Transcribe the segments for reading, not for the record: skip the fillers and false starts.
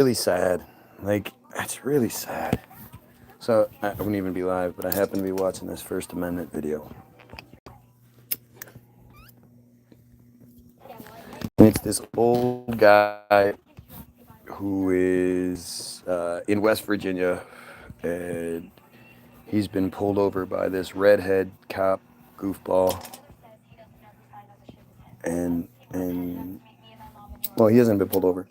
really sad. Like, that's really sad. So I wouldn't even be live, but I happen to be watching this First Amendment video. And it's this old guy who is in West Virginia, and he's been pulled over by this redhead cop goofball, and well, he hasn't been pulled over.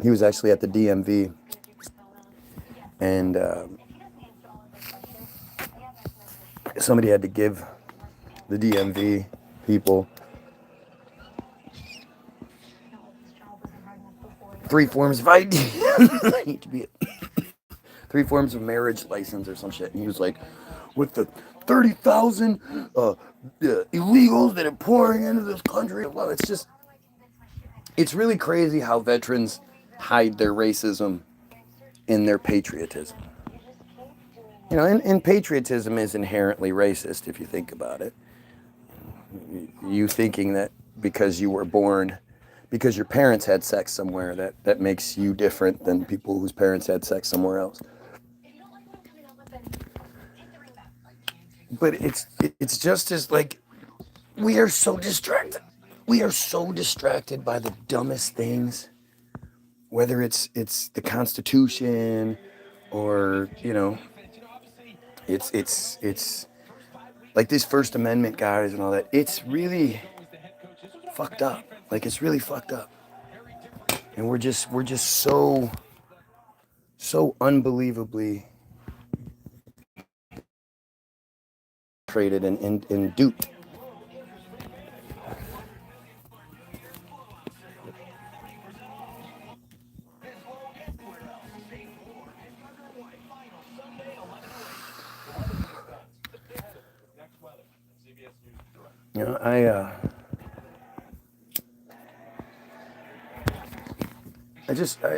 He was actually at the DMV, and somebody had to give the DMV people 3 forms of ID. Need to be 3 forms of marriage license or some shit. And he was like, with the 30,000 illegals that are pouring into this country. Well, it's really crazy how veterans hide their racism in their patriotism. You know, and patriotism is inherently racist if you think about it. You thinking that because you were born, because your parents had sex somewhere, that makes you different than people whose parents had sex somewhere else. But it's just as like, we are so distracted. We are so distracted by the dumbest things, whether it's the Constitution, or it's like these First Amendment guys and all that. It's really fucked up. Like, it's really fucked up, and we're just so unbelievably traded and duped. You know,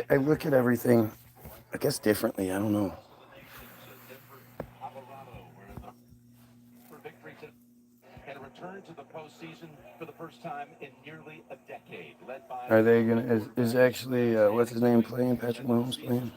I look at everything, I guess, differently. I don't know. Are they gonna? Is actually what's his name playing? Patrick Mahomes playing?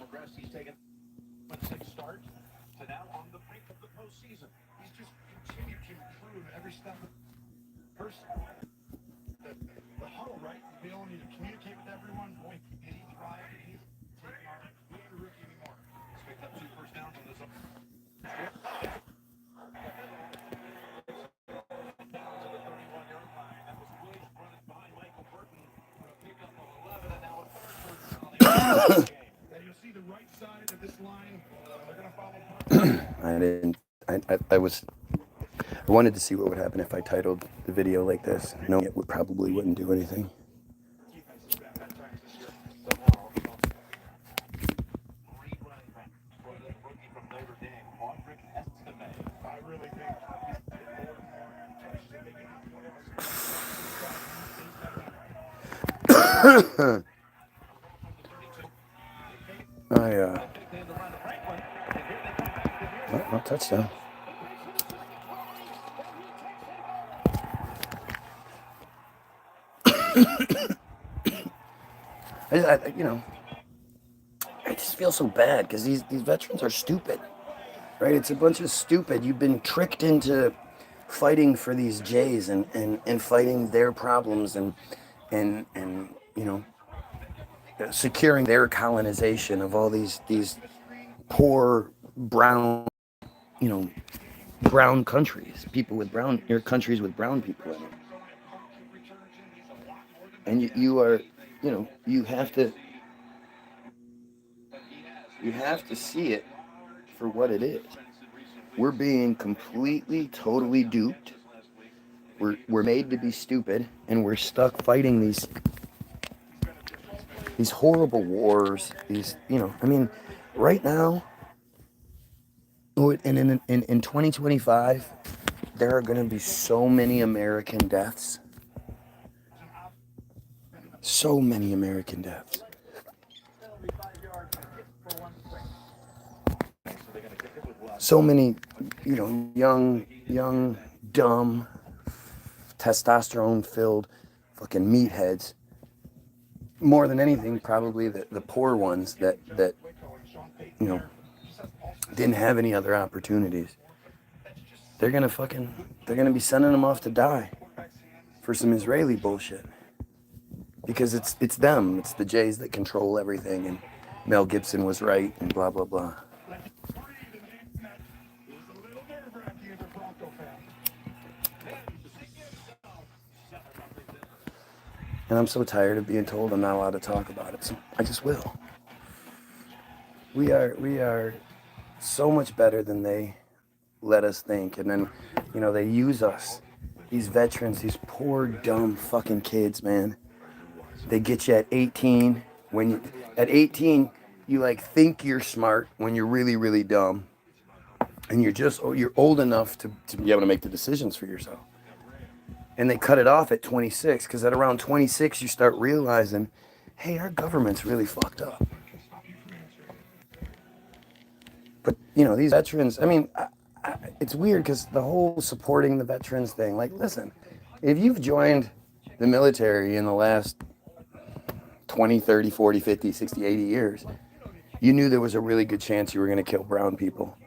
I didn't. I wanted to see what would happen if I titled the video like this. No, it would probably wouldn't do anything. Touchdown. I just feel so bad because these veterans are stupid, right? It's a bunch of stupid. You've been tricked into fighting for these Jays and fighting their problems and securing their colonization of all these poor brown you know brown countries, people with brown countries with brown people in it. And you are, you have to see it for what it is. We're being completely, totally duped. We're made to be stupid, and we're stuck fighting these horrible wars. Right now, and in 2025, there are going to be so many American deaths. So many American deaths. So many, young, dumb, testosterone-filled fucking meatheads more than anything, probably the poor ones that you know didn't have any other opportunities. They're gonna be sending them off to die for some Israeli bullshit because it's them, it's the Jays that control everything, and Mel Gibson was right, and blah blah blah. And I'm so tired of being told I'm not allowed to talk about it, so I just will. We are so much better than they let us think, and then they use us, these veterans, these poor dumb fucking kids, man. They get you at 18. At 18 you like think you're smart when you're really really dumb, and you're old enough to be able to make the decisions for yourself. And they cut it off at 26, because at around 26 you start realizing, hey, our government's really fucked up. But these veterans, I mean, it's weird because the whole supporting the veterans thing, like, listen, if you've joined the military in the last 20, 30, 40, 50, 60, 80 years, you knew there was a really good chance you were going to kill brown people.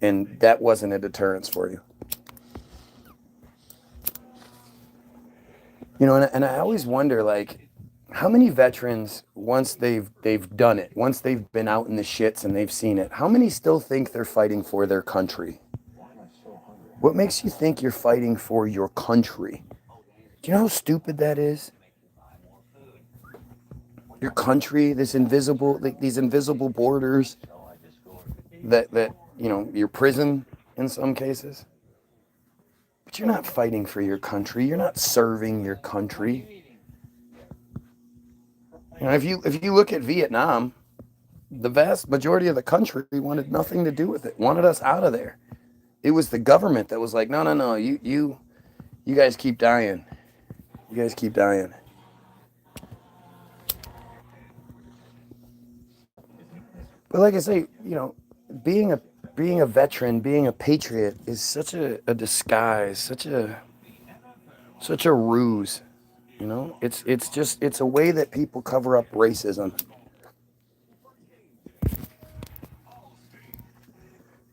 And that wasn't a deterrence for you. And I always wonder, like, how many veterans, once they've done it, once they've been out in the shits and they've seen it, how many still think they're fighting for their country? What makes you think you're fighting for your country? Do you know how stupid that is? Your country, these invisible borders, that your prison in some cases. But you're not fighting for your country. You're not serving your country. If you look at Vietnam, the vast majority of the country wanted nothing to do with it, wanted us out of there. It was the government that was like, no, you guys keep dying. You guys keep dying. But like I say, being a veteran, being a patriot is such a disguise, such a ruse. It's a way that people cover up racism.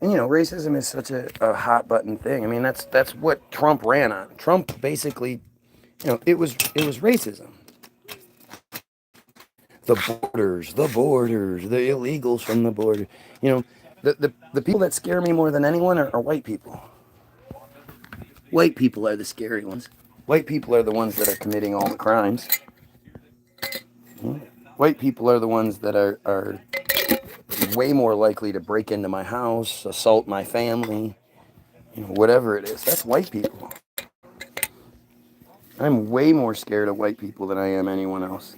And racism is such a hot button thing. I mean, that's what Trump ran on. Trump basically, it was racism. The borders, the illegals from the border. The people that scare me more than anyone are white people. White people are the scary ones. White people are the ones that are committing all the crimes. White people are the ones that are way more likely to break into my house, assault my family, whatever it is. That's white people. I'm way more scared of white people than I am anyone else.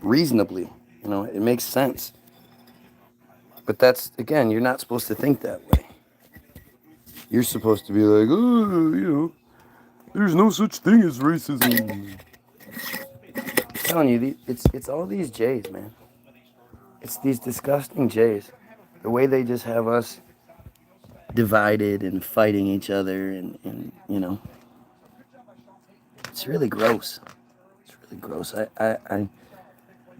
Reasonably, it makes sense. But that's, again, you're not supposed to think that way. You're supposed to be like, oh, there's no such thing as racism. I'm telling you, it's all these Jays, man. It's these disgusting Jays. The way they just have us divided and fighting each other, and it's really gross. It's really gross. I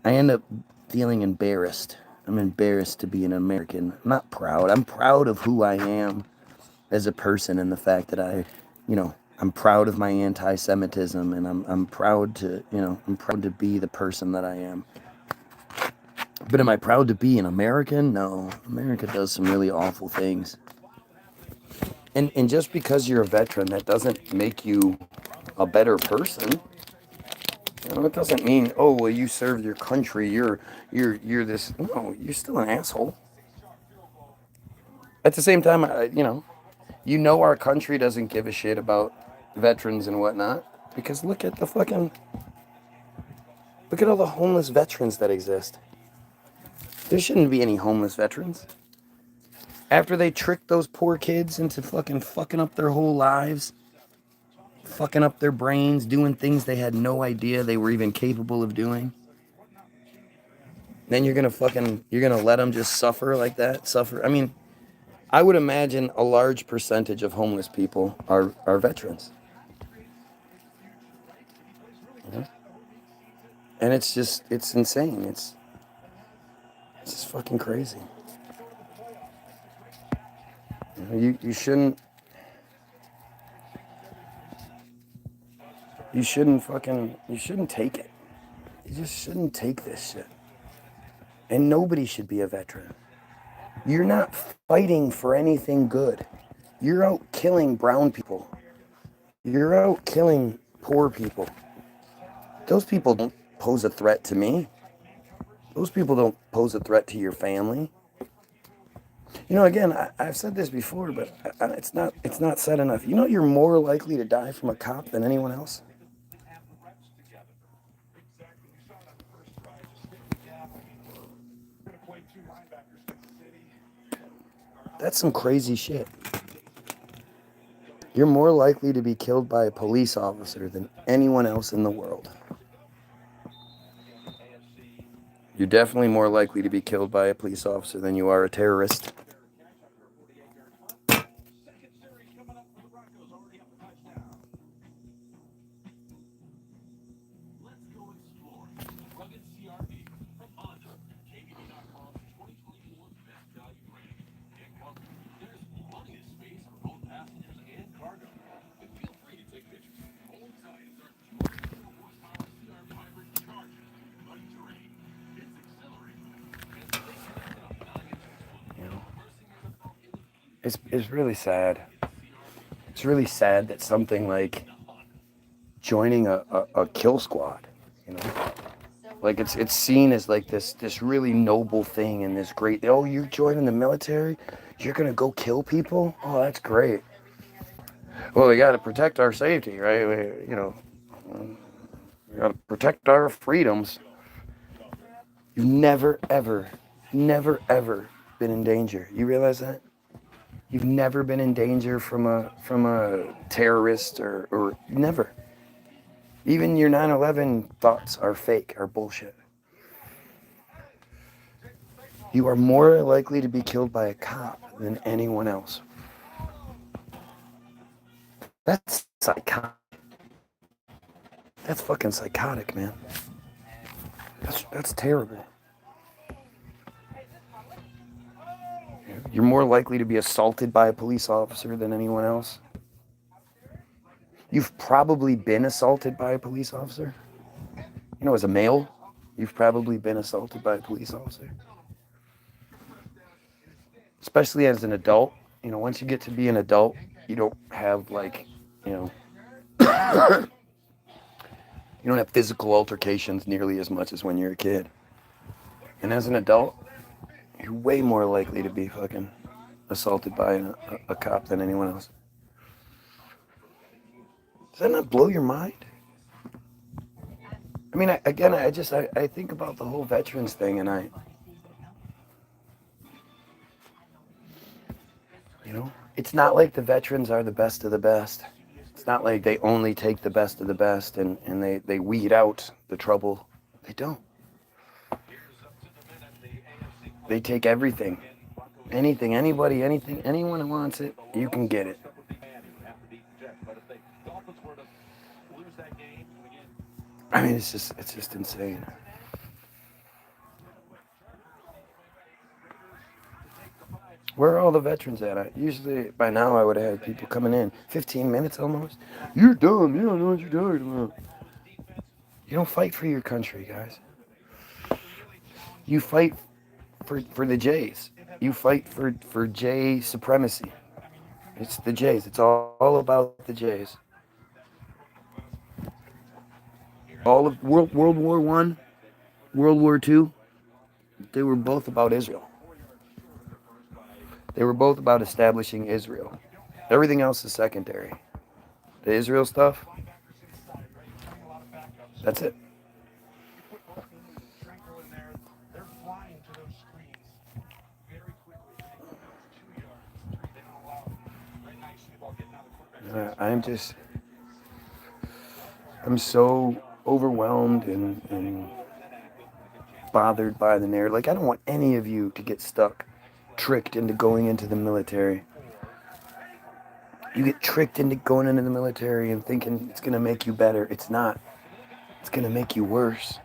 end up feeling embarrassed. I'm embarrassed to be an American. I'm not proud. I'm proud of who I am as a person, and the fact that I'm proud of my anti-Semitism, and I'm proud to be the person that I am. But am I proud to be an American? No. America does some really awful things. And just because you're a veteran, that doesn't make you a better person. It doesn't mean, oh, well, you served your country, you're this. No, you're still an asshole. At the same time, our country doesn't give a shit about veterans and whatnot, because look at all the homeless veterans that exist. There shouldn't be any homeless veterans. After they tricked those poor kids into fucking up their whole lives, fucking up their brains, doing things they had no idea they were even capable of doing. Then you're gonna let them just suffer like that? I mean, I would imagine a large percentage of homeless people are veterans. And it's insane. It's just fucking crazy. You shouldn't you shouldn't take it. You just shouldn't take this shit. And nobody should be a veteran. You're not fighting for anything good. You're out killing brown people. You're out killing poor people. Those people don't pose a threat to me. Those people don't pose a threat to your family. Again, I've said this before, but it's not said enough. You're more likely to die from a cop than anyone else. That's some crazy shit. You're more likely to be killed by a police officer than anyone else in the world. You're definitely more likely to be killed by a police officer than you are a terrorist. It's really sad. It's really sad that something like joining a kill squad, like it's seen as like this really noble thing and this great. Oh, you're joining the military? You're gonna go kill people? Oh, that's great. Well, we got to protect our safety, right? We got to protect our freedoms. You've never ever, never ever been in danger. You realize that? You've never been in danger from a terrorist or never. Even your 9/11 thoughts are fake, are bullshit. You are more likely to be killed by a cop than anyone else. That's psychotic. That's fucking psychotic, man. That's terrible. You're more likely to be assaulted by a police officer than anyone else. You've probably been assaulted by a police officer. As a male, you've probably been assaulted by a police officer. Especially as an adult. Once you get to be an adult, you don't have you don't have physical altercations nearly as much as when you're a kid. And as an adult, you're way more likely to be fucking assaulted by a cop than anyone else. Does that not blow your mind? I mean, I think about the whole veterans thing, and it's not like the veterans are the best of the best. It's not like they only take the best of the best and they weed out the trouble. They don't. They take everything. Anything, anybody, anything, anyone who wants it, you can get it. I mean, it's just insane. Where are all the veterans at? Usually, by now, I would have had people coming in. 15 minutes almost. You're dumb. You don't know what you're talking about. You don't fight for your country, guys. You fight for the Jays. You fight for Jay supremacy. It's the Jays. It's all about the Jays. All of World War I, World War II, they were both about Israel. They were both about establishing Israel. Everything else is secondary. The Israel stuff, that's it. I'm so overwhelmed and bothered by the narrative. Like, I don't want any of you to get tricked into going into the military. You get tricked into going into the military and thinking it's going to make you better. It's not. It's going to make you worse.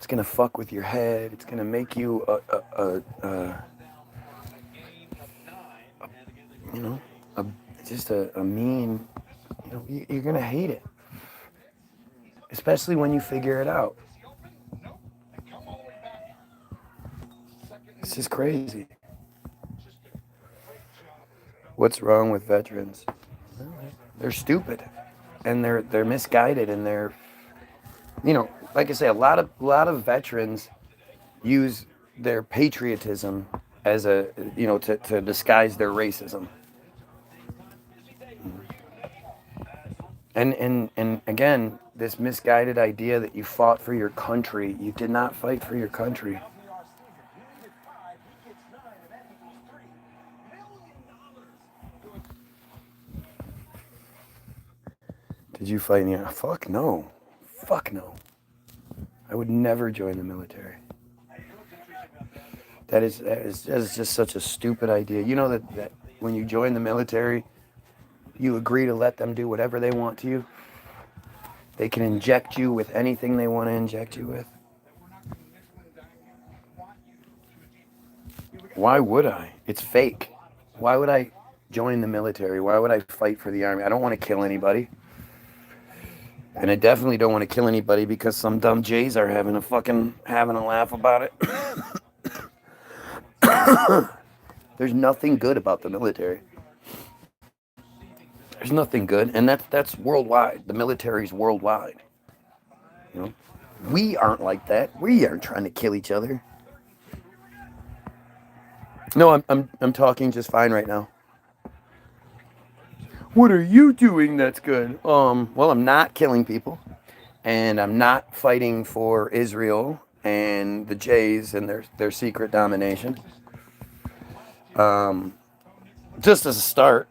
It's gonna fuck with your head. It's gonna make you you know, a just a mean. You know, you're gonna hate it, especially when you figure it out. It's just crazy. What's wrong with veterans? They're stupid, and they're misguided, and they're, you know, like I say, a lot of veterans use their patriotism as a, you know, to disguise their racism. And again, this misguided idea that you fought for your country. You did not fight for your country. Did you fight in the army? Fuck no. Fuck no. I would never join the military. That is just such a stupid idea. You know that when you join the military, you agree to let them do whatever they want to you. They can inject you with anything they want to inject you with. Why would I? It's fake. Why would I join the military? Why would I fight for the army? I don't want to kill anybody. And I definitely don't want to kill anybody because some dumb Jays are having a laugh about it. There's nothing good about the military. There's nothing good, and that's worldwide. The military's worldwide. You know, we aren't like that. We aren't trying to kill each other. No, I'm talking just fine right now. What are you doing that's good? Well, I'm not killing people, and I'm not fighting for Israel and the Jays and their secret domination. Just as a start,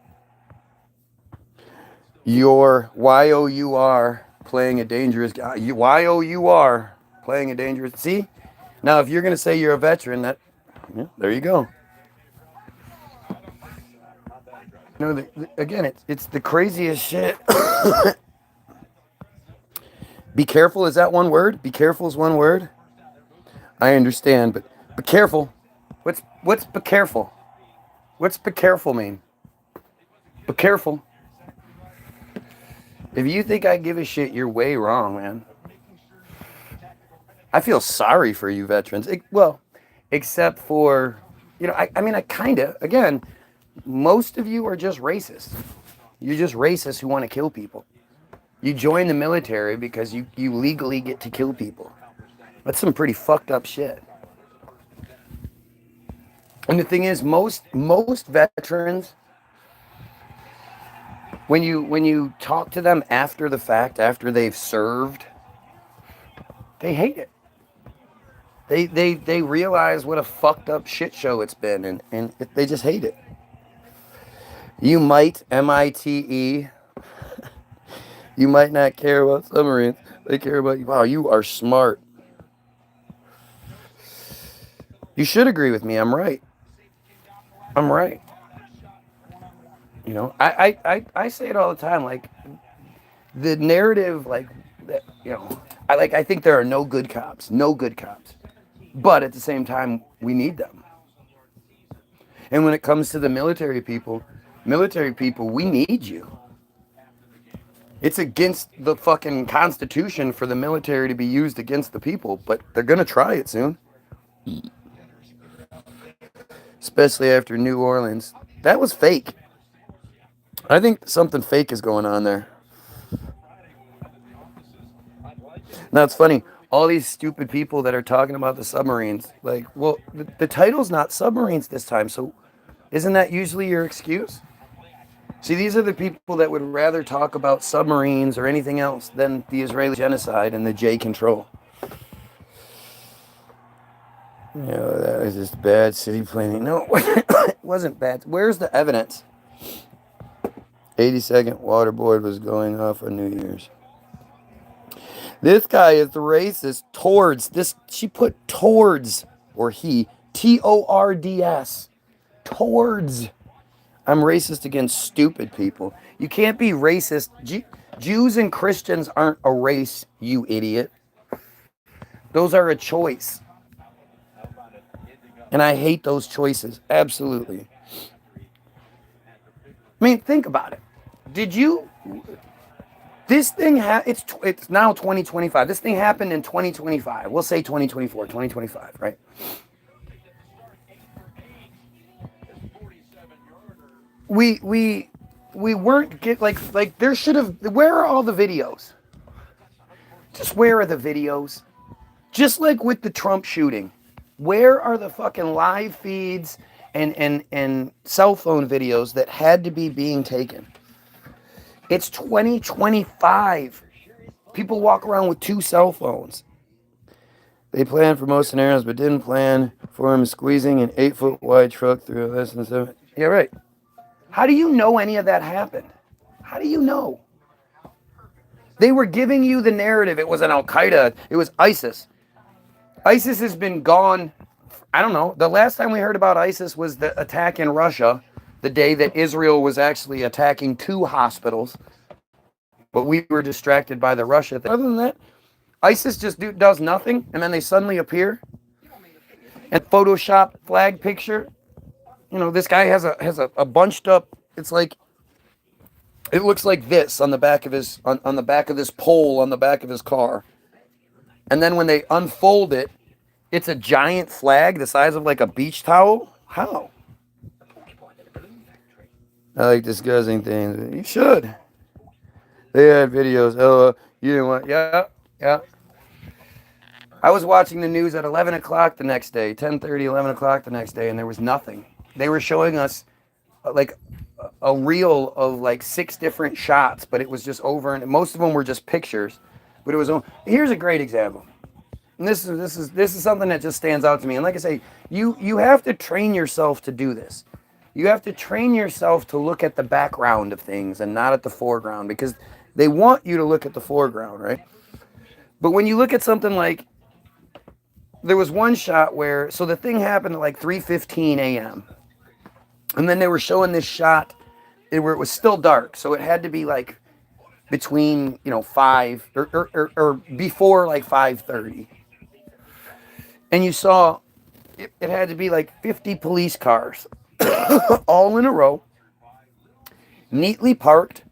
you're YOUR playing a dangerous guy. YOUR playing a dangerous. See, now if you're gonna say you're a veteran, there you go. You know, again, it's the craziest shit. Be careful, is that one word? Be careful is one word? I understand, but be careful. What's be careful? What's be careful mean? Be careful. If you think I give a shit, you're way wrong, man. I feel sorry for you veterans. Well, except for, you know, I mean, I kind of, again, most of you are just racist. You're just racists who want to kill people. You join the military because you legally get to kill people. That's some pretty fucked up shit. And the thing is, most veterans, when you talk to them after the fact, after they've served, they hate it. They realize what a fucked up shit show it's been, and they just hate it. You might, MITE, you might not care about submarines. They care about you. Wow, you are smart. You should agree with me. I'm right. I'm right. You know, I say it all the time. Like, the narrative, like, that, you know, I think there are no good cops. No good cops. But at the same time, we need them. And when it comes to the military people, we need you. It's against the fucking Constitution for the military to be used against the people, but they're going to try it soon. Especially after New Orleans. That was fake. I think something fake is going on there. Now, it's funny. All these stupid people that are talking about the submarines, like, well, the title's not submarines this time, so isn't that usually your excuse? See, these are the people that would rather talk about submarines or anything else than the Israeli genocide and the J control. You know, that was just bad city planning. No, it wasn't bad. Where's the evidence? 82nd waterboard was going off on New Year's. This guy is racist towards this. She put towards, or he, TORDS. Towards. I'm racist against stupid people. You can't be racist. Jews and Christians aren't a race, you idiot. Those are a choice. And I hate those choices. Absolutely. I mean, think about it. Did you... This thing, it's now 2025. This thing happened in 2025. We'll say 2024, 2025, right? We weren't like there should have... Where are all the videos? Just where are the videos? Just like with the Trump shooting. Where are the fucking live feeds and cell phone videos that had to be being taken? It's 2025. People walk around with 2 cell phones. They planned for most scenarios, but didn't plan for him squeezing an 8-foot wide truck through less than 7. Yeah, right. How do you know any of that happened? How do you know? They were giving you the narrative. It was an Al-Qaeda. It was ISIS. ISIS has been gone. I don't know. The last time we heard about ISIS was the attack in Russia, the day that Israel was actually attacking 2 hospitals. But we were distracted by the Russia thing. Other than that, ISIS just does nothing, and then they suddenly appear. And Photoshop flag picture. You know, this guy has a bunched up. It's like, it looks like this on the back of his on the back of this pole on the back of his car. And then when they unfold it, it's a giant flag the size of like a beach towel. How? I like discussing things. You should. They had videos. Oh, you didn't want. Yeah. I was watching the news at 11 o'clock the next day, 10:30, 11 o'clock the next day, and there was nothing. They were showing us like a reel of like 6 different shots, but it was just over, and most of them were just pictures. But it was. Here's a great example. And this is something that just stands out to me. And like I say, you have to train yourself to do this. You have to train yourself to look at the background of things and not at the foreground, because they want you to look at the foreground, right? But when you look at something like, there was one shot where, so the thing happened at like 3:15 a.m. And then they were showing this shot where it was still dark. So it had to be like between, 5 or before like 5:30. And you saw it had to be like 50 police cars all in a row, neatly parked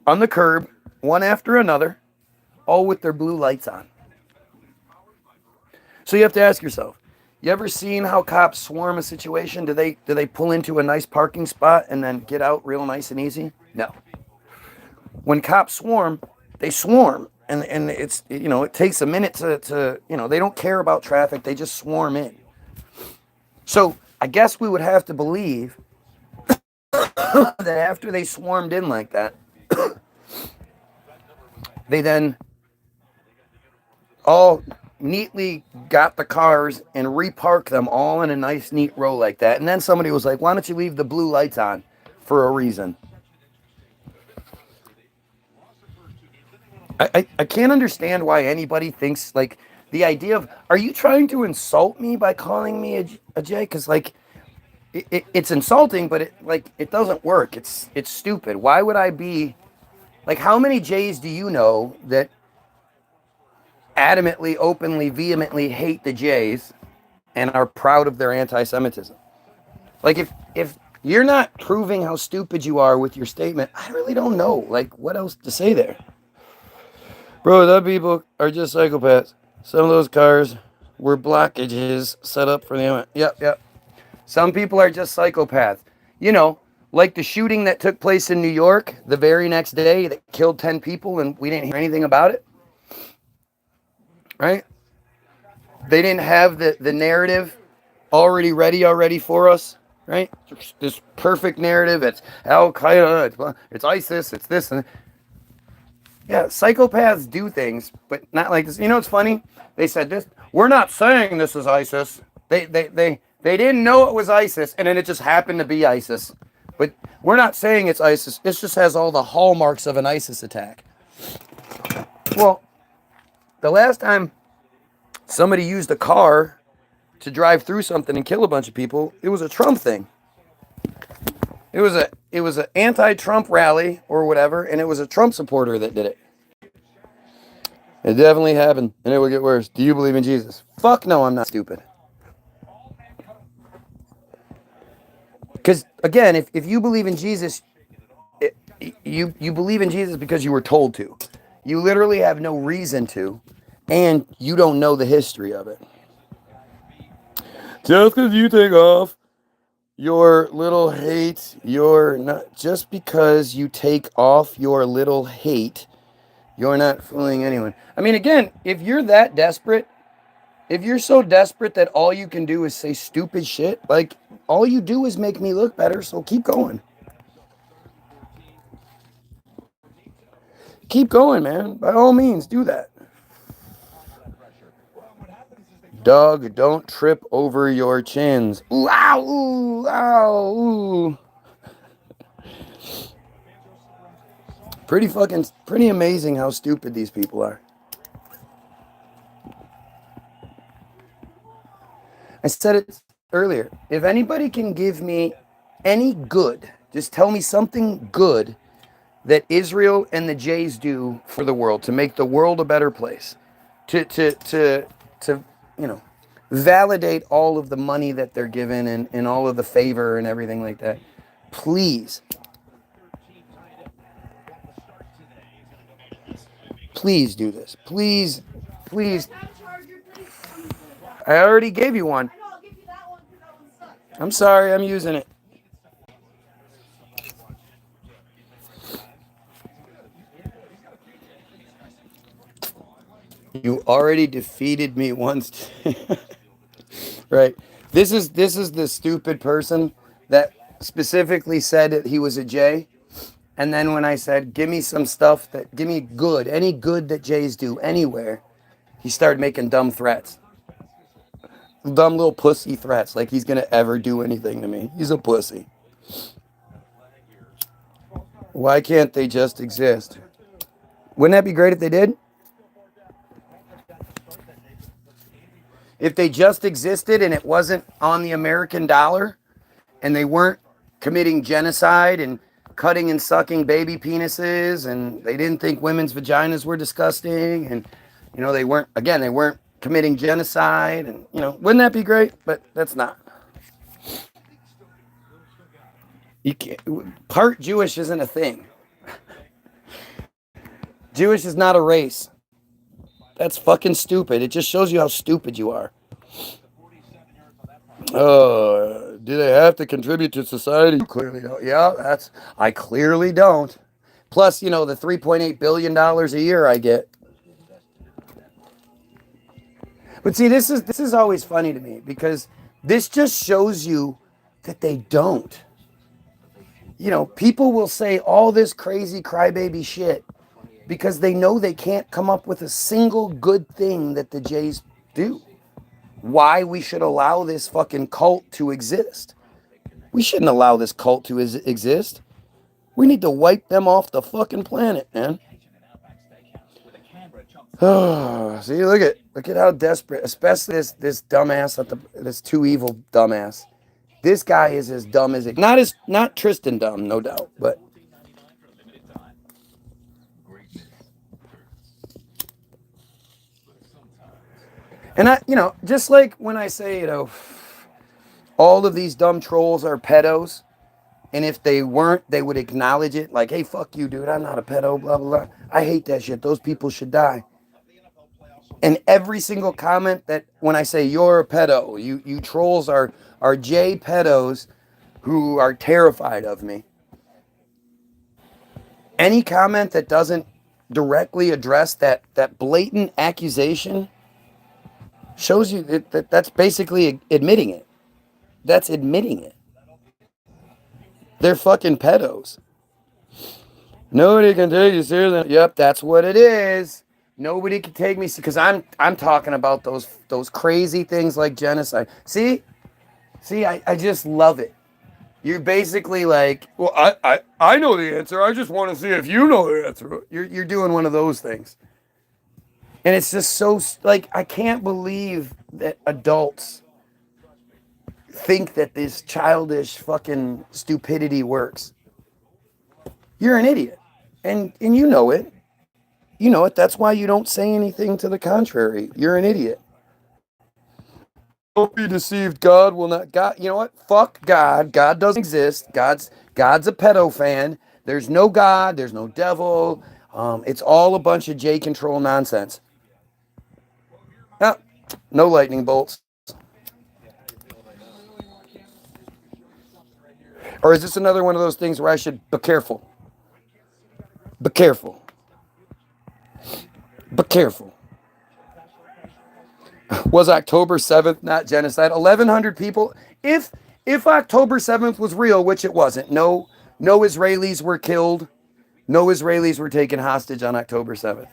on the curb, one after another, all with their blue lights on. So you have to ask yourself, you ever seen how cops swarm a situation? Do they pull into a nice parking spot and then get out real nice and easy? No. When cops swarm, they swarm. And it's, it takes a minute to they don't care about traffic. They just swarm in. So I guess we would have to believe that after they swarmed in like that, they then all neatly got the cars and reparked them all in a nice, neat row like that. And then somebody was like, why don't you leave the blue lights on for a reason? I can't understand why anybody thinks, like, the idea of, are you trying to insult me by calling me a J? Because, like, it's insulting, but it doesn't work. It's stupid. Why would I be, like, how many J's do you know that adamantly, openly, vehemently hate the Jays and are proud of their anti-Semitism? Like, if you're not proving how stupid you are with your statement, I really don't know, like, what else to say there. Bro, that people are just psychopaths. Some of those cars were blockages set up for the... Yep. Some people are just psychopaths. Like the shooting that took place in New York the very next day that killed 10 people and we didn't hear anything about it. Right? They didn't have the narrative ready for us. Right? This perfect narrative. It's Al-Qaeda, it's ISIS, it's this and... Yeah, psychopaths do things, but not like this. It's funny? They said this. We're not saying this is ISIS. They didn't know it was ISIS, and then it just happened to be ISIS. But we're not saying it's ISIS. It just has all the hallmarks of an ISIS attack. Well, the last time somebody used a car to drive through something and kill a bunch of people, it was a Trump thing. It was an anti-Trump rally or whatever, and it was a Trump supporter that did it. It definitely happened, and it will get worse. Do you believe in Jesus? Fuck no, I'm not stupid. Because again, if you believe in Jesus, it, you believe in Jesus because you were told to. You literally have no reason to, and you don't know the history of it. Just because you take off your little hate, you're not. Just because you take off your little hate, you're not fooling anyone. I mean, again, if you're that desperate, if you're so desperate that all you can do is say stupid shit, like all you do is make me look better, so keep going. Keep going, man. By all means, do that. Doug, don't trip over your chins. Ooh, ow, ooh, ow, ooh. Pretty amazing how stupid these people are. I said it earlier. If anybody can give me any good, just tell me something good that Israel and the Jays do for the world to make the world a better place, to you know, validate all of the money that they're given and all of the favor and everything like that. Please, please do this. Please, please. I already gave you one. I'm sorry, I'm using it. You already defeated me once. Right. This is the stupid person that specifically said that he was a J. And then when I said, give me some stuff that, give me good, any good that Jays do anywhere, he started making dumb threats. Dumb little pussy threats, like he's going to ever do anything to me. He's a pussy. Why can't they just exist? Wouldn't that be great if they did? If they just existed and it wasn't on the American dollar and they weren't committing genocide and cutting and sucking baby penises and they didn't think women's vaginas were disgusting and they weren't committing genocide and wouldn't that be great? But that's not. You can't, part Jewish isn't a thing. Jewish is not a race. That's fucking stupid. It just shows you how stupid you are. Do they have to contribute to society? You clearly don't. Yeah, I clearly don't. Plus, the $3.8 billion a year I get. But see, this is always funny to me because this just shows you that they don't. People will say all this crazy crybaby shit because they know they can't come up with a single good thing that the Jays do. Why we should allow this fucking cult to exist. We shouldn't allow this cult to exist. We need to wipe them off the fucking planet, man. Oh, see, look at how desperate, especially this dumbass this too evil dumbass. This guy is as dumb as it. Not Tristan dumb, no doubt, but. And just like when I say, all of these dumb trolls are pedos, and if they weren't, they would acknowledge it, like, hey, fuck you, dude, I'm not a pedo, blah, blah, blah. I hate that shit. Those people should die. And every single comment that when I say you're a pedo, you trolls are J pedos who are terrified of me. Any comment that doesn't directly address that blatant accusation shows you that's basically admitting it. That's admitting it. They're fucking pedos. Nobody can take you seriously. Yep, that's what it is. Nobody can take me because I'm talking about those crazy things like genocide. See, I just love it. You're basically like, well, I know the answer. I just want to see if you know the answer. You're doing one of those things, and it's just so like I can't believe that adults think that this childish fucking stupidity works. You're an idiot, and you know it. you know what? That's why you don't say anything to the contrary. You're an idiot. Don't be deceived. God will not. God, you know what? Fuck God. God doesn't exist. God's a pedo fan. There's no God. There's no devil. It's all a bunch of J control nonsense. Ah, no lightning bolts. Or is this another one of those things where I should be careful? Be careful. Be careful. Was October 7th not genocide? 1,100 people. If October 7th was real, which it wasn't, no Israelis were killed. No Israelis were taken hostage on October 7th.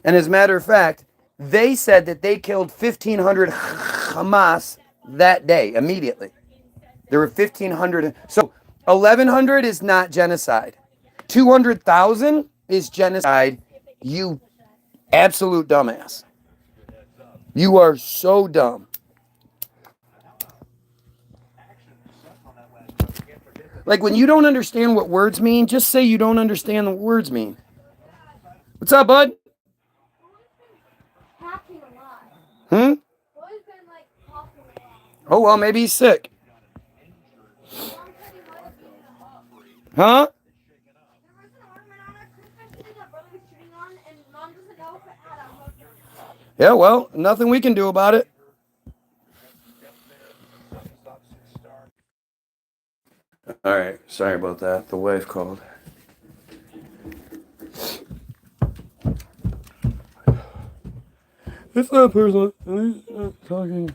And as a matter of fact, they said that they killed 1,500 Hamas that day, immediately. There were 1,500. So 1,100 is not genocide. 200,000 is genocide. You absolute dumbass. You are so dumb. Like when you don't understand what words mean, just say you don't understand what words mean. What's up, bud? Hmm? Oh, well, maybe he's sick. Huh? Yeah, well, nothing we can do about it. All right, sorry about that. The wife called. It's not personal. I'm talking.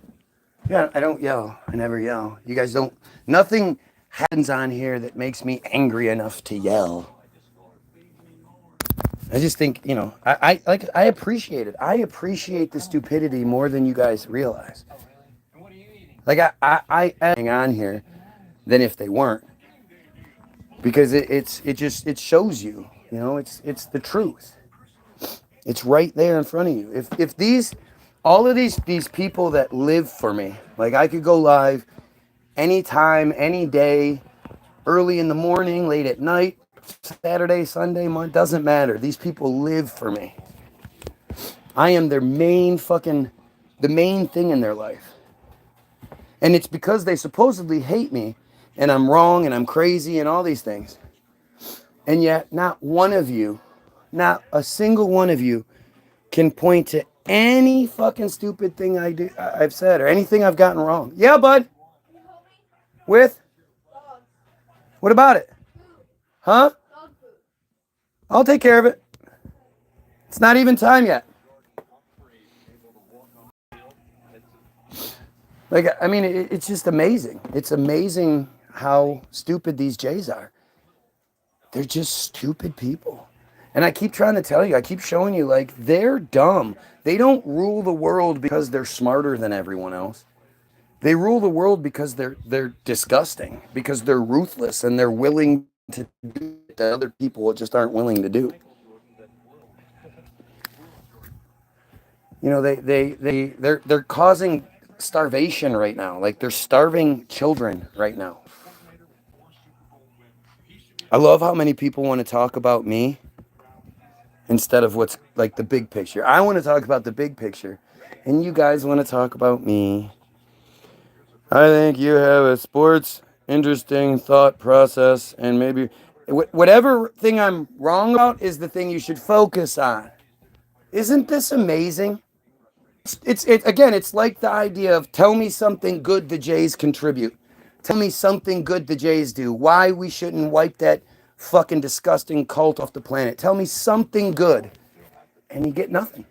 Yeah, I don't yell. I never yell. You guys don't. Nothing happens on here that makes me angry enough to yell. I just think, you know, I appreciate it. I appreciate the stupidity more than you guys realize. Like I hang on here than if they weren't, because it shows you, you know, it's the truth. It's right there in front of you. If these all of these people that live for me, like I could go live anytime, any day, early in the morning, late at night, Saturday, Sunday, month, doesn't matter. These people live for me. I am their main the main thing in their life. And it's because they supposedly hate me and I'm wrong and I'm crazy and all these things. And yet not one of you, not a single one of you can point to any fucking stupid thing I've said or anything I've gotten wrong. Yeah, bud. With? What about it? Huh? I'll take care of it. It's not even time yet. Like, I mean, it's just amazing. It's amazing how stupid these Jays are. They're just stupid people. And I keep trying to tell you, I keep showing you, like, they're dumb. They don't rule the world because they're smarter than everyone else. They rule the world because they're disgusting, because they're ruthless and they're willing to do that other people just aren't willing to do. You know, they're causing starvation right now. Like they're starving children right now. I love how many people want to talk about me instead of what's like the big picture. I want to talk about the big picture, and you guys want to talk about me. I think you have a sports interesting thought process, and maybe whatever thing I'm wrong about is the thing you should focus on. Isn't this amazing? It's again, it's like the idea of tell me something good the Jays contribute. Tell me something good the Jays do. Why we shouldn't wipe that fucking disgusting cult off the planet. Tell me something good. And you get nothing.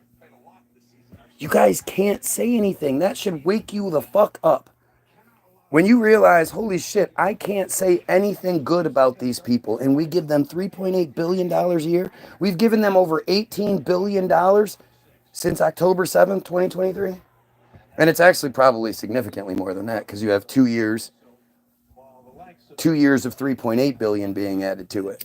You guys can't say anything. That should wake you the fuck up. When you realize, holy shit, I can't say anything good about these people, and we give them $3.8 billion a year. We've given them over $18 billion since October 7th, 2023. And it's actually probably significantly more than that because you have 2 years of 3.8 billion being added to it.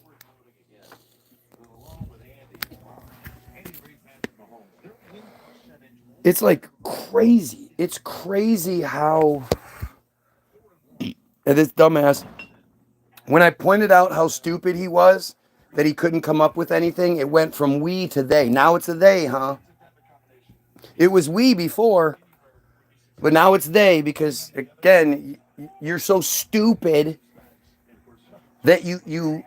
It's like crazy. It's crazy how this dumbass, when I pointed out how stupid he was, that he couldn't come up with anything. It went from we to they. Now it's a they, huh? It was we before, but now it's they because again, you're so stupid that you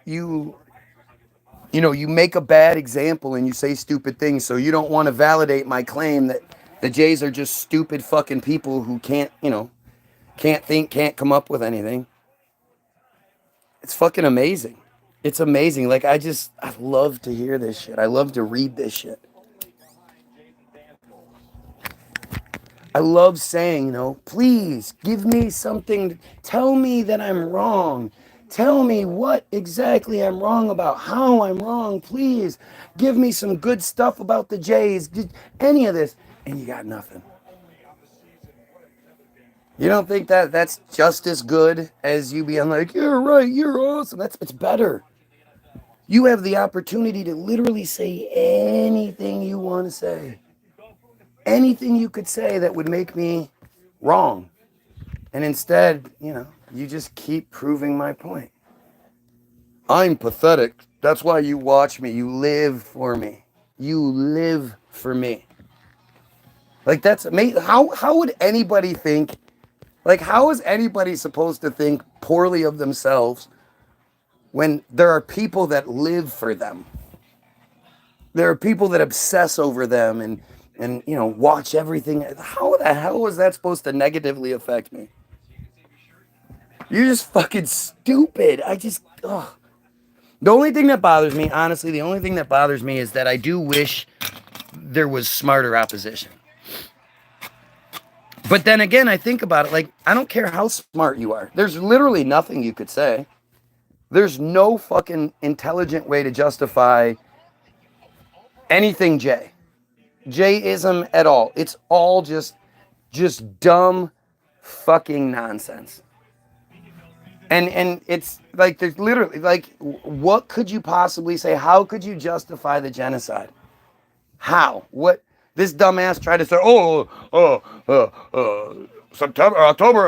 make a bad example and you say stupid things, so you don't want to validate my claim that the Jays are just stupid fucking people who can't think, can't come up with anything. It's fucking amazing. It's amazing. Like I love to hear this shit. I love to read this shit. I love saying, please give me something. Tell me that I'm wrong. Tell me what exactly I'm wrong about, how I'm wrong. Please give me some good stuff about the Jays, any of this. And you got nothing. You don't think that that's just as good as you being like, you're right, you're awesome. It's better. You have the opportunity to literally say anything you want to say. Anything you could say that would make me wrong. And instead, you just keep proving my point. I'm pathetic. That's why you watch me. You live for me. You live for me. Like that's amazing. How would anybody think, like how is anybody supposed to think poorly of themselves when there are people that live for them? There are people that obsess over them and watch everything. How the hell is that supposed to negatively affect me? You're just fucking stupid. The only thing that bothers me, honestly, the only thing that bothers me is that I do wish there was smarter opposition. But then again, I think about it, like, I don't care how smart you are. There's literally nothing you could say. There's no fucking intelligent way to justify anything Jayism at all. It's all just dumb fucking nonsense. And it's like, there's literally, like, what could you possibly say? How could you justify the genocide? How? What? This dumbass tried to say, October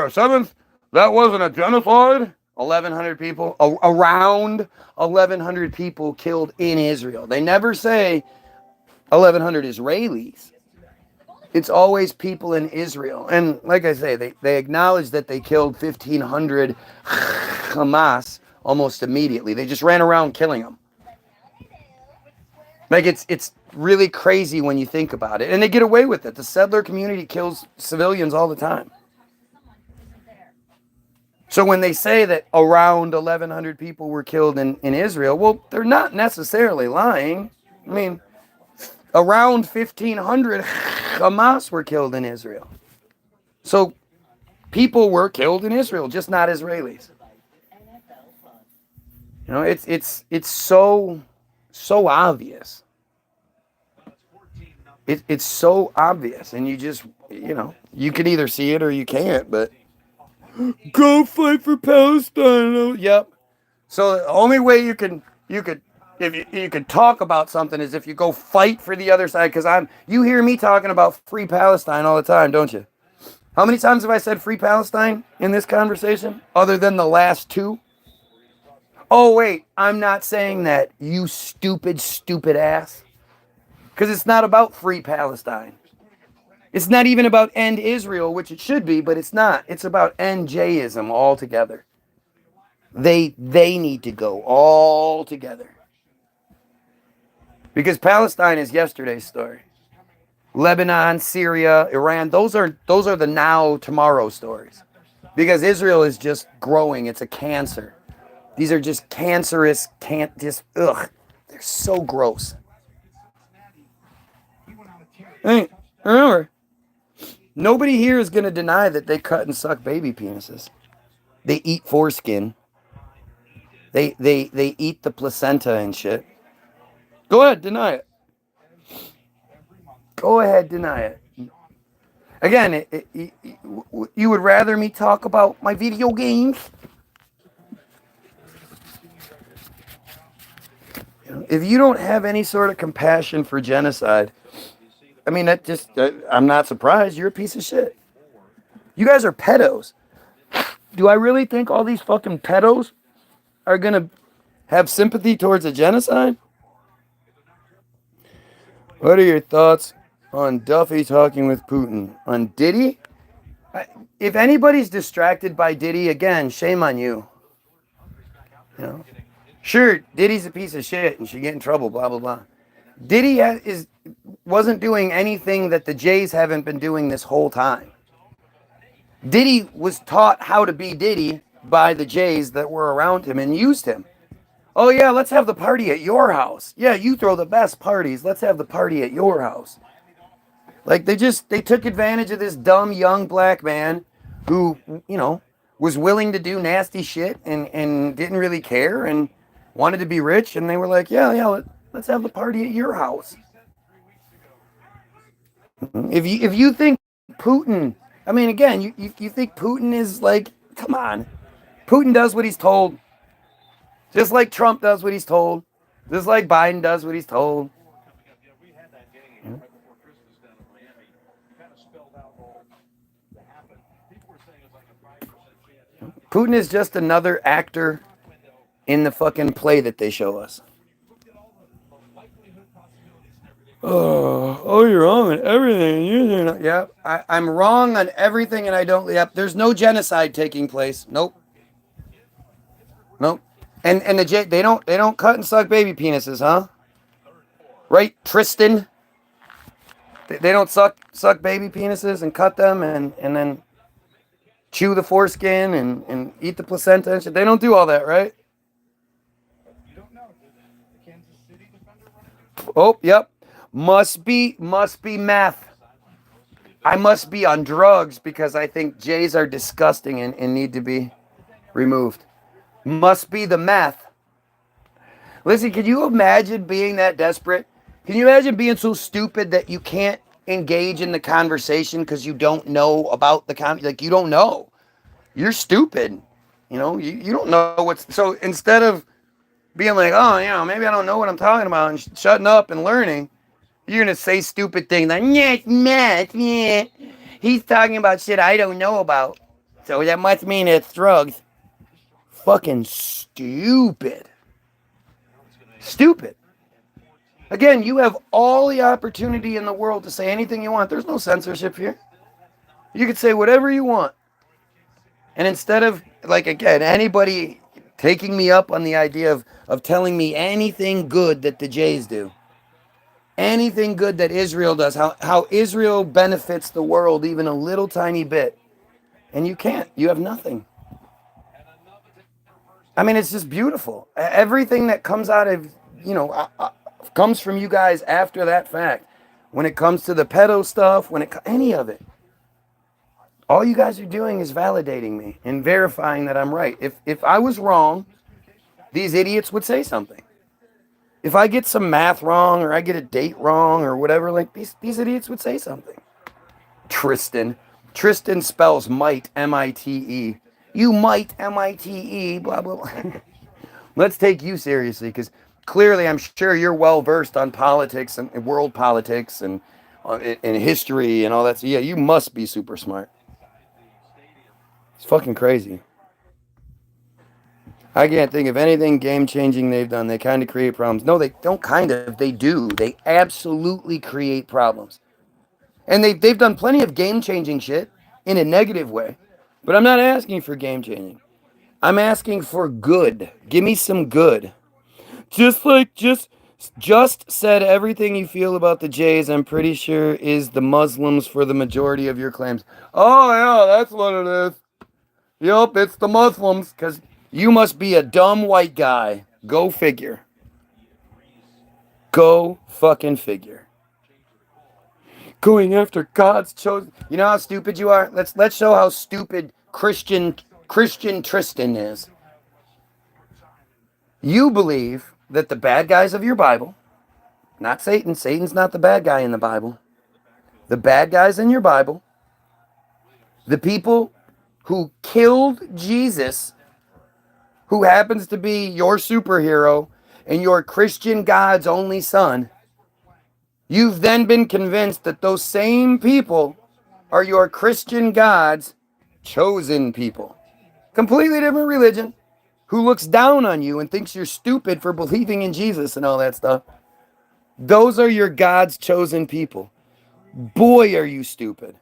7th, that wasn't a genocide? 1,100 people, around 1,100 people killed in Israel. They never say 1,100 Israelis. It's always people in Israel. And like I say, they acknowledge that they killed 1,500 Hamas almost immediately. They just ran around killing them. Like it's really crazy when you think about it. And they get away with it. The settler community kills civilians all the time. So when they say that around 1,100 people were killed in Israel, well, they're not necessarily lying. I mean, around 1,500 Hamas were killed in Israel. So people were killed in Israel, just not Israelis. It's so obvious. It's so obvious, and you just, you can either see it or you can't, but go fight for Palestine. Yep. So the only way you could if you could talk about something is if you go fight for the other side, because you hear me talking about free Palestine all the time, don't you? How many times have I said free Palestine in this conversation, other than the last two? Oh, wait, I'm not saying that, you stupid ass. Because it's not about free Palestine. It's not even about end Israel, which it should be, but it's not. It's about end Jayism altogether. They need to go all together. Because Palestine is yesterday's story. Lebanon, Syria, Iran, those are the now, tomorrow stories. Because Israel is just growing. It's a cancer. These are just cancerous, they're so gross. Hey, remember, nobody here is going to deny that they cut and suck baby penises. They eat foreskin. They eat the placenta and shit. Go ahead, deny it. Go ahead, deny it. Again, you would rather me talk about my video games? If you don't have any sort of compassion for genocide, I mean, I'm not surprised. You're a piece of shit. You guys are pedos. Do I really think all these fucking pedos are gonna Have sympathy towards a genocide? What are your thoughts on Duffy talking with Putin? On Diddy? If anybody's distracted by Diddy, again, shame on you. You know, sure, Diddy's a piece of shit and should get in trouble. Blah blah blah. Diddy wasn't doing anything that the Jays haven't been doing this whole time. Diddy was taught how to be Diddy by the Jays that were around him and used him. Oh yeah, let's have the party at your house. Yeah, you throw the best parties. Let's have the party at your house. Like they took advantage of this dumb young black man who, was willing to do nasty shit and didn't really care and wanted to be rich, and they were like, yeah, let's have the party at your house. If you think Putin, I mean, again, you think Putin is like, come on, Putin does what he's told, just like Trump does what he's told, just like Biden does what he's told. Putin is just another actor in the fucking play that they show us. Oh, you're wrong on everything. You're not. Yep, I'm wrong on everything, and I don't. Yep, there's no genocide taking place. Nope, nope. And they don't cut and suck baby penises, huh? Right, Tristan. They don't suck baby penises and cut them and then chew the foreskin and eat the placenta and shit. They don't do all that, right? Oh, yep. Must be meth. I must be on drugs because I think Jays are disgusting and need to be removed. Must be the meth. Listen, can you imagine being that desperate? Can you imagine being so stupid that you can't engage in the conversation because you don't know about like you don't know. You're stupid. You don't know what's so instead of being like, oh, maybe I don't know what I'm talking about and shutting up and learning, you're gonna say stupid things like, yeah. He's talking about shit I don't know about. So that must mean it's drugs. Fucking stupid. Stupid. Again, you have all the opportunity in the world to say anything you want. There's no censorship here. You could say whatever you want. And instead of, like, again, anybody taking me up on the idea of telling me anything good that the Jays do, anything good that Israel does, how Israel benefits the world even a little tiny bit, and you can't. You have nothing. I mean, it's just beautiful. Everything that comes out of, comes from you guys after that fact. When it comes to the pedo stuff, any of it, all you guys are doing is validating me and verifying that I'm right. If I was wrong, these idiots would say something. If I get some math wrong or I get a date wrong or whatever, like these idiots would say something. Tristan spells might, M-I-T-E. You might, M-I-T-E, blah, blah, blah. Let's take you seriously, because clearly I'm sure you're well versed on politics and world politics and history and all that. So yeah, you must be super smart. It's fucking crazy. I can't think of anything game-changing they've done. They kind of create problems. No, they don't kind of. They do. They absolutely create problems. And they've done plenty of game-changing shit in a negative way. But I'm not asking for game-changing. I'm asking for good. Give me some good. Just said everything you feel about the Jays, I'm pretty sure, is the Muslims for the majority of your claims. Oh, yeah, that's what it is. Yup, it's the Muslims, because you must be a dumb white guy. Go figure. Go fucking figure. Going after God's chosen. You know how stupid you are? Let's show how stupid Christian Tristan is. You believe that the bad guys of your Bible, not Satan. Satan's not the bad guy in the Bible. The bad guys in your Bible, the people who killed Jesus, who happens to be your superhero and your Christian God's only son, you've then been convinced that those same people are your Christian God's chosen people. Completely different religion, who looks down on you and thinks you're stupid for believing in Jesus and all that stuff. Those are your God's chosen people. Boy, are you stupid.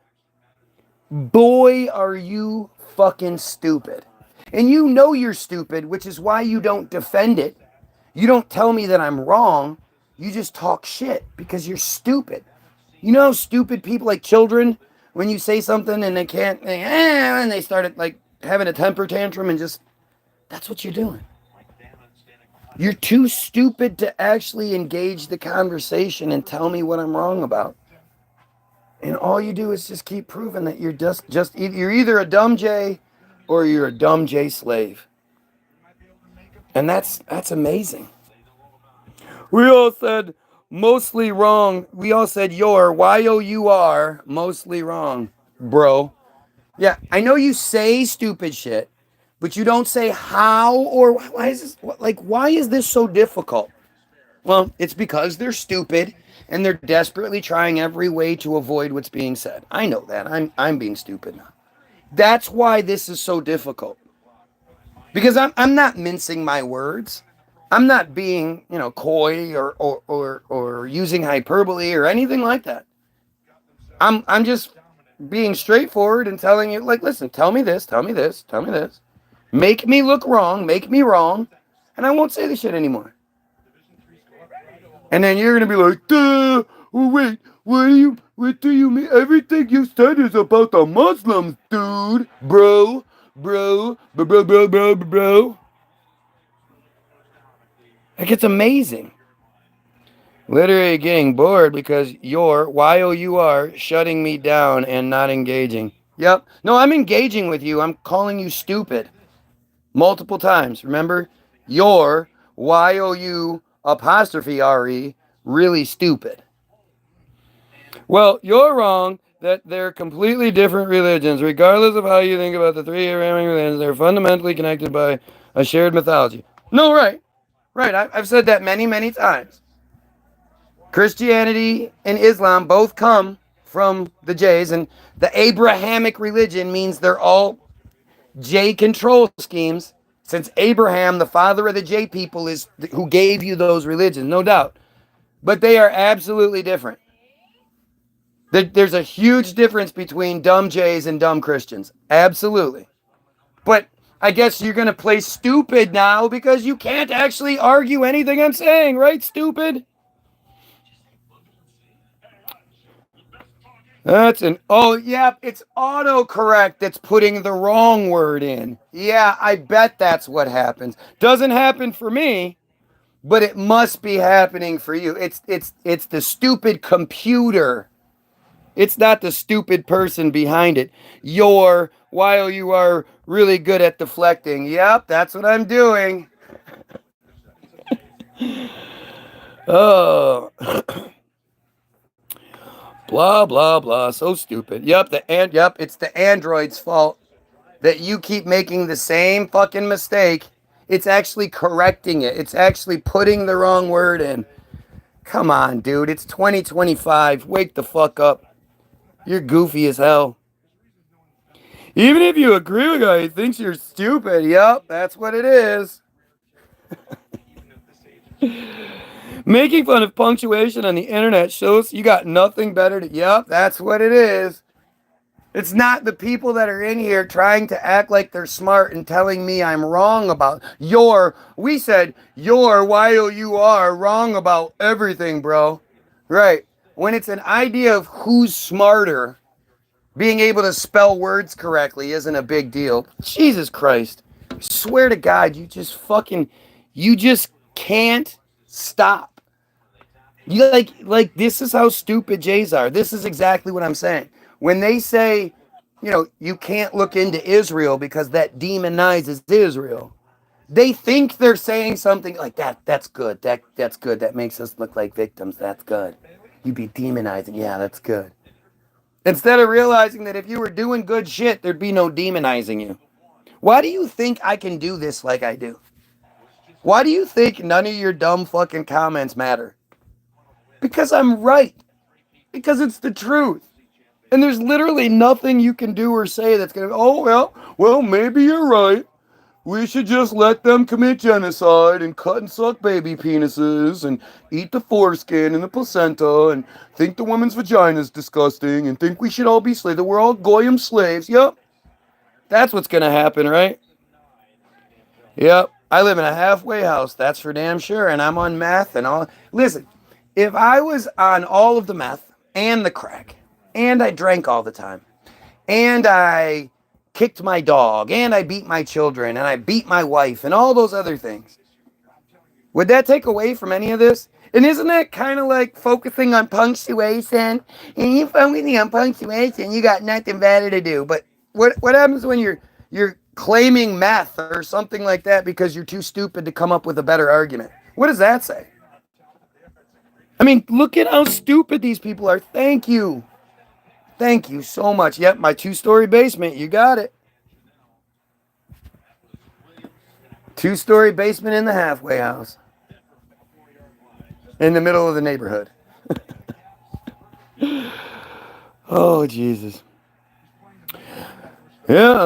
Boy, are you fucking stupid. And you know you're stupid, which is why you don't defend it. You don't tell me that I'm wrong. You just talk shit because you're stupid. You know how stupid people, like children, when you say something and they can't, and they start like having a temper tantrum and just, that's what you're doing. You're too stupid to actually engage the conversation and tell me what I'm wrong about. And all you do is just keep proving that you're either a dumb J or you're a dumb J slave. And that's amazing. We all said mostly wrong. We all said you're Y-O-U-R, mostly wrong, bro. Yeah, I know you say stupid shit, but you don't say how or why is this so difficult? Well, it's because they're stupid and they're desperately trying every way to avoid what's being said. I know that. I'm being stupid now. That's why this is so difficult. Because I'm not mincing my words. I'm not being, coy or using hyperbole or anything like that. I'm just being straightforward and telling you, like, listen, tell me this, tell me this, tell me this. Make me look wrong, make me wrong, and I won't say the shit anymore. And then you're gonna be like, duh, oh, wait, what do you mean? Everything you said is about the Muslims, dude, bro. Like, it's amazing. Literally getting bored because you're, Y-O-U-R, shutting me down and not engaging. Yep. No, I'm engaging with you. I'm calling you stupid. Multiple times. Remember? You're, Y-O-U apostrophe R-E, really stupid. Well, you're wrong that they're completely different religions. Regardless of how you think about the three Abrahamic religions, they're fundamentally connected by a shared mythology. No, right. Right. I've said that many, many times. Christianity and Islam both come from the J's, and the Abrahamic religion means they're all J control schemes, since Abraham, the father of the J people, is who gave you those religions, no doubt. But they are absolutely different. There's a huge difference between dumb J's and dumb Christians. Absolutely. But I guess you're going to play stupid now because you can't actually argue anything I'm saying, right, stupid? It's autocorrect that's putting the wrong word in. Yeah, I bet that's what happens. Doesn't happen for me, but it must be happening for you. It's the stupid computer. It's not the stupid person behind it. While you are really good at deflecting. Yep, that's what I'm doing. Oh. Blah blah blah. So stupid. It's the android's fault that you keep making the same fucking mistake. It's actually correcting it. It's actually putting the wrong word in. Come on, dude. It's 2025. Wake the fuck up. You're goofy as hell. Even if you agree with a guy who thinks you're stupid, yep, that's what it is. Making fun of punctuation on the internet shows you got nothing better to. Yep, that's what it is. It's not the people that are in here trying to act like they're smart and telling me I'm wrong about we said you're Y-O-U-R wrong about everything, bro. Right. When it's an idea of who's smarter, being able to spell words correctly isn't a big deal. Jesus Christ. I swear to God, you just can't stop. You like this is how stupid Jays are. This is exactly what I'm saying. When they say, you can't look into Israel because that demonizes Israel, they think they're saying something like that. That's good. That's good. That makes us look like victims. That's good. You'd be demonizing. Yeah, that's good. Instead of realizing that if you were doing good shit, there'd be no demonizing you. Why do you think I can do this like I do? Why do you think none of your dumb fucking comments matter? Because I'm right. Because it's the truth. And there's literally nothing you can do or say that's going to, well, maybe you're right. we should just let them commit genocide and cut and suck baby penises and eat the foreskin and the placenta and think the woman's vagina is disgusting and think we should all be slaves, that we're all goyim slaves. Yep, that's what's gonna happen, right? Yep, I live in a halfway house, that's for damn sure, and I'm on meth and all. Listen, if I was on all of the meth and the crack, and I drank all the time, and I kicked my dog, and I beat my children, and I beat my wife, and all those other things, would that take away from any of this? And isn't that kind of like focusing on punctuation? And you focusing on punctuation, you got nothing better to do. But what happens when you're claiming meth or something like that because you're too stupid to come up with a better argument? What does that say? I mean, look at how stupid these people are. Thank you. Thank you so much. Yep, my 2-story basement. You got it. 2-story basement in the halfway house. In the middle of the neighborhood. Oh, Jesus. Yeah,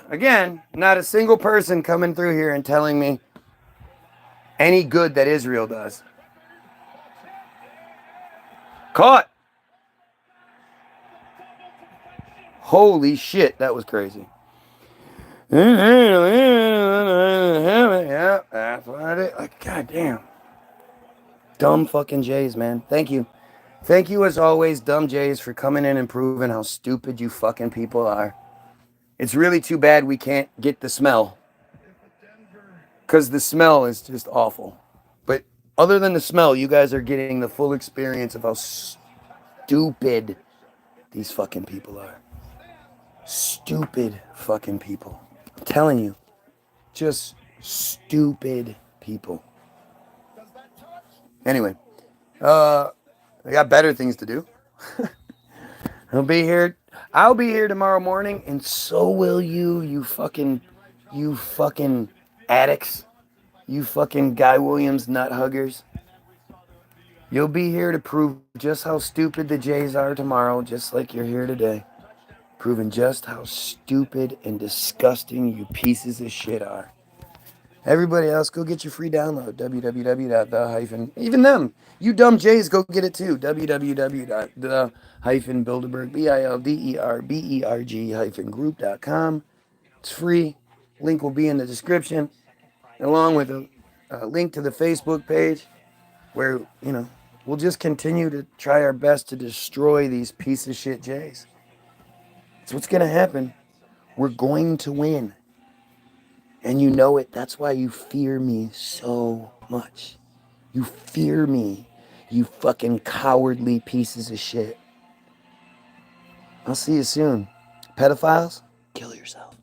again, not a single person coming through here and telling me any good that Israel does. Caught. Holy shit, that was crazy. Yeah, that's what it is. Like, goddamn. Dumb fucking Jays, man. Thank you. Thank you as always, dumb Jays, for coming in and proving how stupid you fucking people are. It's really too bad we can't get the smell. Because the smell is just awful. But other than the smell, you guys are getting the full experience of how stupid these fucking people are. Stupid fucking people. I'm telling you. Just stupid people. Anyway. I got better things to do. I'll be here tomorrow morning, and so will you, you fucking addicts. You fucking Guy Williams nut huggers. You'll be here to prove just how stupid the Jays are tomorrow, just like you're here today. Proving just how stupid and disgusting you pieces of shit are. Everybody else, go get your free download. www.the- Even them, you dumb Jays, go get it too. www.the-bilderberg-group.com. It's free. Link will be in the description, along with a link to the Facebook page, where we'll just continue to try our best to destroy these piece of shit Jays. That's what's gonna happen. We're going to win. And you know it. That's why you fear me so much. You fear me, you fucking cowardly pieces of shit. I'll see you soon. Pedophiles, kill yourself.